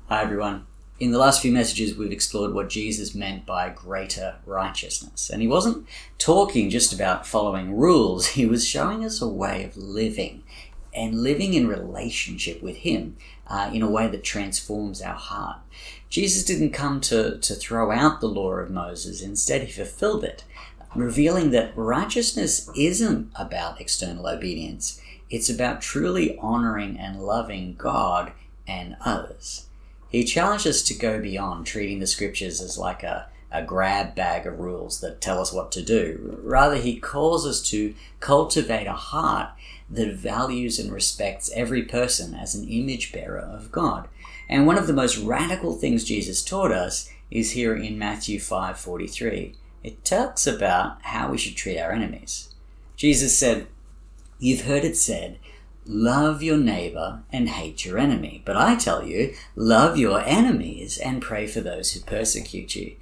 Hi everyone. In the last few messages we've explored what Jesus meant by greater righteousness. And he wasn't talking just about following rules, he was showing us a way of living and living in relationship with him in a way that transforms our heart. Jesus didn't come to throw out the law of Moses, instead he fulfilled it, revealing that righteousness isn't about external obedience. It's about truly honoring and loving God and others. He challenged us to go beyond treating the scriptures as like a grab bag of rules that tell us what to do. Rather, he calls us to cultivate a heart that values and respects every person as an image bearer of God. And one of the most radical things Jesus taught us is here in Matthew 5:43. It talks about how we should treat our enemies. Jesus said, "You've heard it said, love your neighbor and hate your enemy. But I tell you, love your enemies and pray for those who persecute you."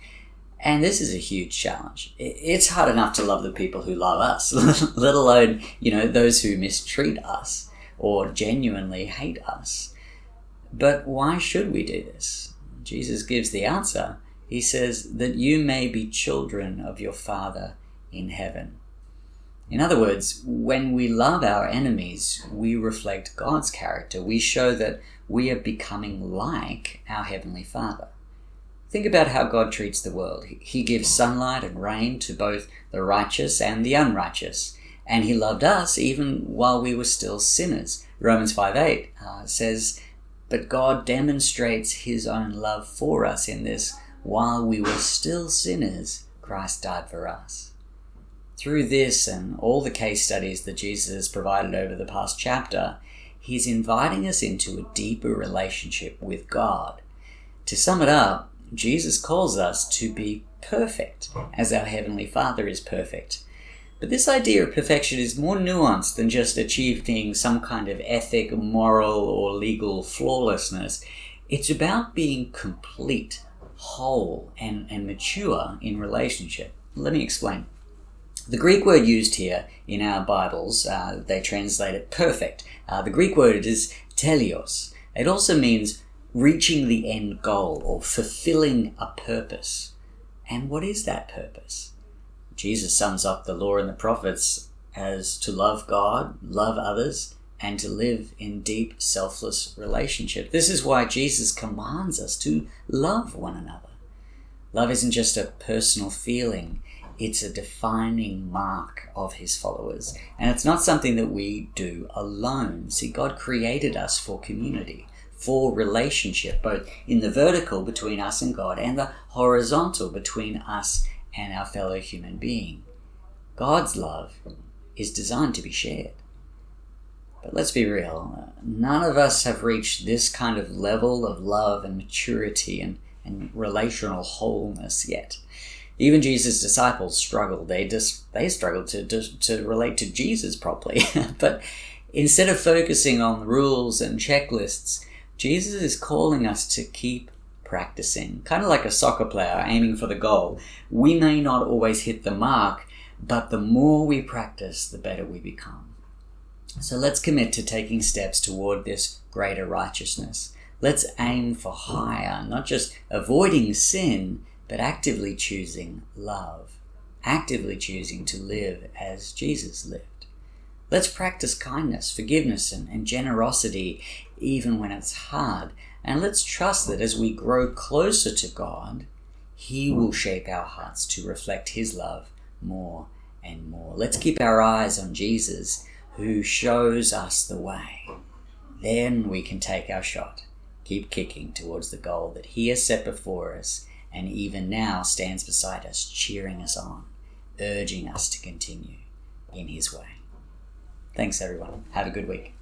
And this is a huge challenge. It's hard enough to love the people who love us, let alone, those who mistreat us or genuinely hate us. But why should we do this? Jesus gives the answer. He says that you may be children of your Father in heaven. In other words, when we love our enemies, we reflect God's character. We show that we are becoming like our Heavenly Father. Think about how God treats the world. He gives sunlight and rain to both the righteous and the unrighteous. And he loved us even while we were still sinners. Romans 5:8 says, "But God demonstrates his own love for us in this, while we were still sinners, Christ died for us." Through this and all the case studies that Jesus has provided over the past chapter, he's inviting us into a deeper relationship with God. To sum it up, Jesus calls us to be perfect, as our Heavenly Father is perfect. But this idea of perfection is more nuanced than just achieving some kind of ethic, moral, or legal flawlessness. It's about being complete, whole, and mature in relationship. Let me explain. The Greek word used here in our Bibles, they translate it perfect. The Greek word is teleos. It also means reaching the end goal or fulfilling a purpose. And what is that purpose? Jesus sums up the law and the prophets as to love God, love others, and to live in deep, selfless relationship. This is why Jesus commands us to love one another. Love isn't just a personal feeling. It's a defining mark of his followers. And it's not something that we do alone. See, God created us for community, for relationship, both in the vertical between us and God and the horizontal between us and our fellow human being. God's love is designed to be shared. But let's be real, none of us have reached this kind of level of love and maturity and relational wholeness yet. Even Jesus' disciples struggled. They struggled to relate to Jesus properly. But instead of focusing on rules and checklists, Jesus is calling us to keep practicing. Kind of like a soccer player aiming for the goal. We may not always hit the mark, but the more we practice, the better we become. So let's commit to taking steps toward this greater righteousness. Let's aim for higher, not just avoiding sin, but actively choosing love, actively choosing to live as Jesus lived. Let's practice kindness, forgiveness, and generosity even when it's hard. And let's trust that as we grow closer to God, he will shape our hearts to reflect his love more and more. Let's keep our eyes on Jesus, who shows us the way. Then we can take our shot, keep kicking towards the goal that he has set before us, and even now stands beside us, cheering us on, urging us to continue in his way. Thanks everyone. Have a good week.